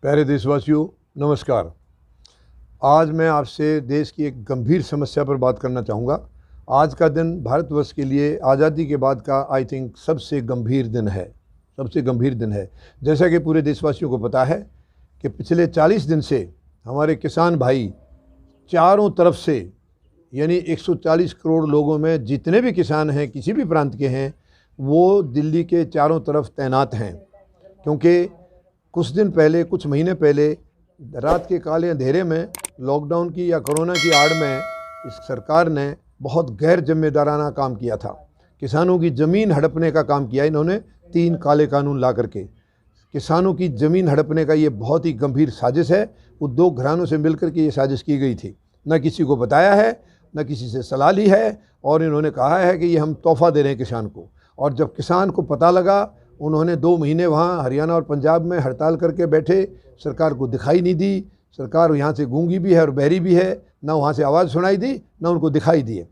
प्यारे देशवासियों, नमस्कार। आज मैं आपसे देश की एक गंभीर समस्या पर बात करना चाहूँगा। आज का दिन भारतवर्ष के लिए आज़ादी के बाद का आई थिंक सबसे गंभीर दिन है। जैसा कि पूरे देशवासियों को पता है कि पिछले 40 दिन से हमारे किसान भाई चारों तरफ से, यानी 140 करोड़ लोगों में जितने भी किसान हैं, किसी भी प्रांत के हैं, वो दिल्ली के चारों तरफ तैनात हैं। क्योंकि कुछ महीने पहले रात के काले अंधेरे में लॉकडाउन की या कोरोना की आड़ में इस सरकार ने बहुत गैर जिम्मेदाराना काम किया था। किसानों की ज़मीन हड़पने का काम किया इन्होंने 3 काले कानून ला करके। किसानों की ज़मीन हड़पने का ये बहुत ही गंभीर साजिश है। वो 2 घरानों से मिलकर के ये साजिश की गई थी। न किसी को बताया है, न किसी से सलाह ली है, और इन्होंने कहा है कि ये हम तोहफ़ा दे रहे हैं किसान को। और जब किसान को पता लगा, उन्होंने 2 महीने वहाँ हरियाणा और पंजाब में हड़ताल करके बैठे, सरकार को दिखाई नहीं दी। सरकार यहाँ से गूंगी भी है और बहरी भी है, ना वहाँ से आवाज़ सुनाई दी, ना उनको दिखाई दिए।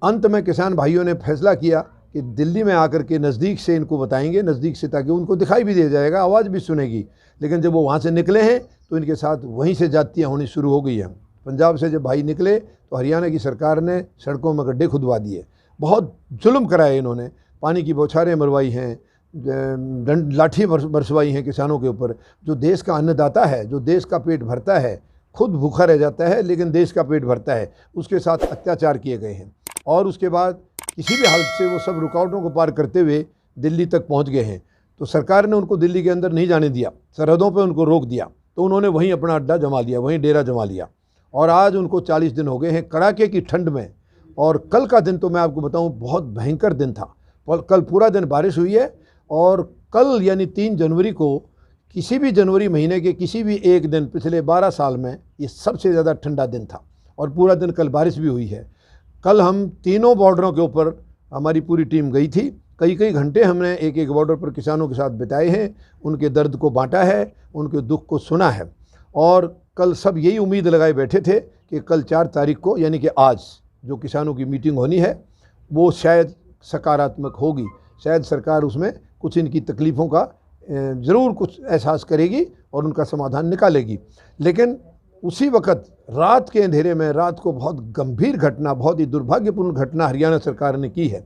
अंत में किसान भाइयों ने फैसला किया कि दिल्ली में आकर के नज़दीक से इनको बताएंगे, नज़दीक से, ताकि उनको दिखाई भी दिया जाएगा, आवाज़ भी सुनेगी। लेकिन जब वो वहाँ से निकले हैं तो इनके साथ वहीं से जातियाँ होनी शुरू हो गई हैं। पंजाब से जब भाई निकले तो हरियाणा की सरकार ने सड़कों में गड्ढे खुदवा दिए, बहुत जुल्म कराए इन्होंने। पानी की बौछारें मरवाई हैं, लाठी बरसवाई हैं किसानों के ऊपर। जो देश का अन्नदाता है, जो देश का पेट भरता है, खुद भूखा रह जाता है लेकिन देश का पेट भरता है, उसके साथ अत्याचार किए गए हैं। और उसके बाद किसी भी हालत से वो सब रुकावटों को पार करते हुए दिल्ली तक पहुंच गए हैं। तो सरकार ने उनको दिल्ली के अंदर नहीं जाने दिया, सरहदों पर उनको रोक दिया। तो उन्होंने वहीं अपना अड्डा जमा लिया, वहीं डेरा जमा लिया। और आज उनको 40 दिन हो गए हैं कड़ाके की ठंड में। और कल का दिन तो मैं आपको बताऊँ, बहुत भयंकर दिन था। कल पूरा दिन बारिश हुई है। और कल यानी 3 जनवरी को, किसी भी जनवरी महीने के किसी भी एक दिन पिछले 12 साल में ये सबसे ज़्यादा ठंडा दिन था। और पूरा दिन कल बारिश भी हुई है। कल हम तीनों बॉर्डरों के ऊपर हमारी पूरी टीम गई थी। कई घंटे हमने एक बॉर्डर पर किसानों के साथ बिताए हैं, उनके दर्द को बांटा है, उनके दुख को सुना है। और कल सब यही उम्मीद लगाए बैठे थे कि कल 4 तारीख को, यानी कि आज जो किसानों की मीटिंग होनी है, वो शायद सकारात्मक होगी। शायद सरकार उसमें कुछ इनकी तकलीफ़ों का ज़रूर कुछ एहसास करेगी और उनका समाधान निकालेगी। लेकिन उसी वक्त रात के अंधेरे में, रात को बहुत गंभीर घटना, बहुत ही दुर्भाग्यपूर्ण घटना हरियाणा सरकार ने की है।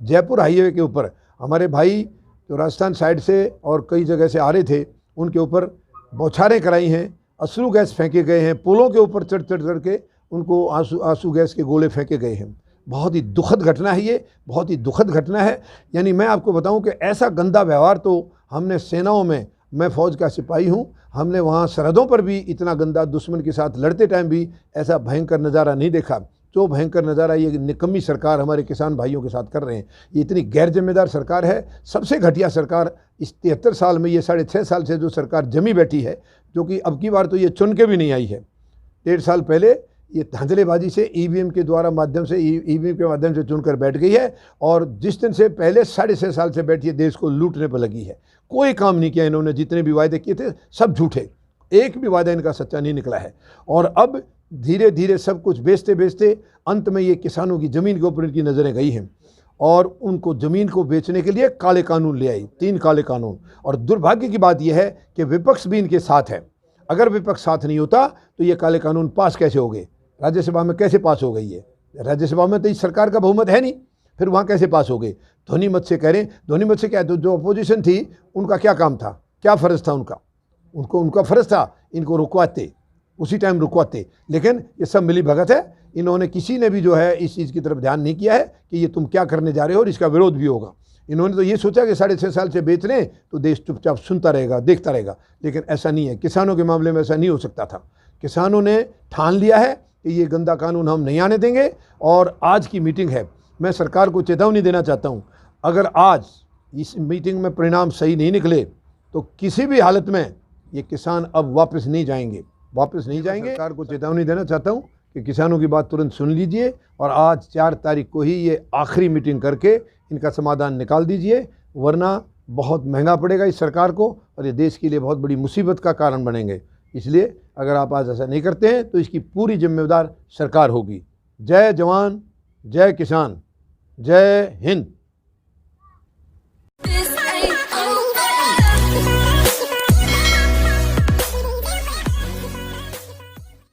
जयपुर हाईवे के ऊपर हमारे भाई जो राजस्थान साइड से और कई जगह से आ रहे थे, उनके ऊपर बौछारें कराई हैं, अश्रु गैस फेंके गए हैं, पुलों के ऊपर चढ़ के उनको आंसू गैस के गोले फेंके गए हैं। बहुत ही दुखद घटना है ये, बहुत ही दुखद घटना है। यानी मैं आपको बताऊं कि ऐसा गंदा व्यवहार तो हमने सेनाओं में, मैं फ़ौज का सिपाही हूं, हमने वहां सरहदों पर भी इतना गंदा दुश्मन के साथ लड़ते टाइम भी ऐसा भयंकर नज़ारा नहीं देखा। जो भयंकर नज़ारा ये निकम्मी सरकार हमारे किसान भाइयों के साथ कर रहे हैं, ये इतनी गैर जिम्मेदार सरकार है। सबसे घटिया सरकार इस 73 साल में, ये 6.5 साल से जो सरकार जमी बैठी है, जो कि अब की बार तो ये चुन के भी नहीं आई है। 1.5 साल पहले ये धांधलेबाजी से ईवीएम के माध्यम से चुनकर बैठ गई है। और जिस दिन से पहले 6.5 साल से बैठी है, देश को लूटने पर लगी है। कोई काम नहीं किया इन्होंने। जितने भी वायदे किए थे सब झूठे, एक भी वायदा इनका सच्चा नहीं निकला है। और अब धीरे धीरे सब कुछ बेचते अंत में ये किसानों की ज़मीन के ऊपर इनकी नज़रें गई हैं। और उनको ज़मीन को बेचने के लिए काले कानून ले आई, 3 काले कानून। और दुर्भाग्य की बात यह है कि विपक्ष भी इनके साथ है। अगर विपक्ष साथ नहीं होता तो ये काले कानून पास कैसे हो गए, राज्यसभा में कैसे पास हो गई है? राज्यसभा में तो इस सरकार का बहुमत है नहीं, फिर वहाँ कैसे पास हो गई? ध्वनि मत से कह रहे हैं। ध्वनि मत से क्या, तो जो अपोजिशन थी उनका क्या काम था, क्या फ़र्ज़ था उनका फ़र्ज़ था इनको रुकवाते, उसी टाइम रुकवाते। लेकिन ये सब मिली भगत है। इन्होंने, किसी ने भी जो है इस चीज़ की तरफ ध्यान नहीं किया है कि ये तुम क्या करने जा रहे हो, और इसका विरोध भी होगा। इन्होंने तो ये सोचा कि 6.5 साल से बेच लें तो देश चुपचाप सुनता रहेगा, देखता रहेगा। लेकिन ऐसा नहीं है। किसानों के मामले में ऐसा नहीं हो सकता था। किसानों ने ठान लिया है कि ये गंदा कानून हम नहीं आने देंगे। और आज की मीटिंग है, मैं सरकार को चेतावनी देना चाहता हूँ, अगर आज इस मीटिंग में परिणाम सही नहीं निकले तो किसी भी हालत में ये किसान अब वापस नहीं जाएंगे। सरकार को चेतावनी देना चाहता हूँ कि किसानों की बात तुरंत सुन लीजिए और आज 4 तारीख को ही ये आखिरी मीटिंग करके इनका समाधान निकाल दीजिए, वरना बहुत महंगा पड़ेगा इस सरकार को और ये देश के लिए बहुत बड़ी मुसीबत का कारण बनेंगे। इसलिए अगर आप आज ऐसा नहीं करते हैं तो इसकी पूरी जिम्मेदार सरकार होगी। जय जवान, जय किसान, जय हिंद।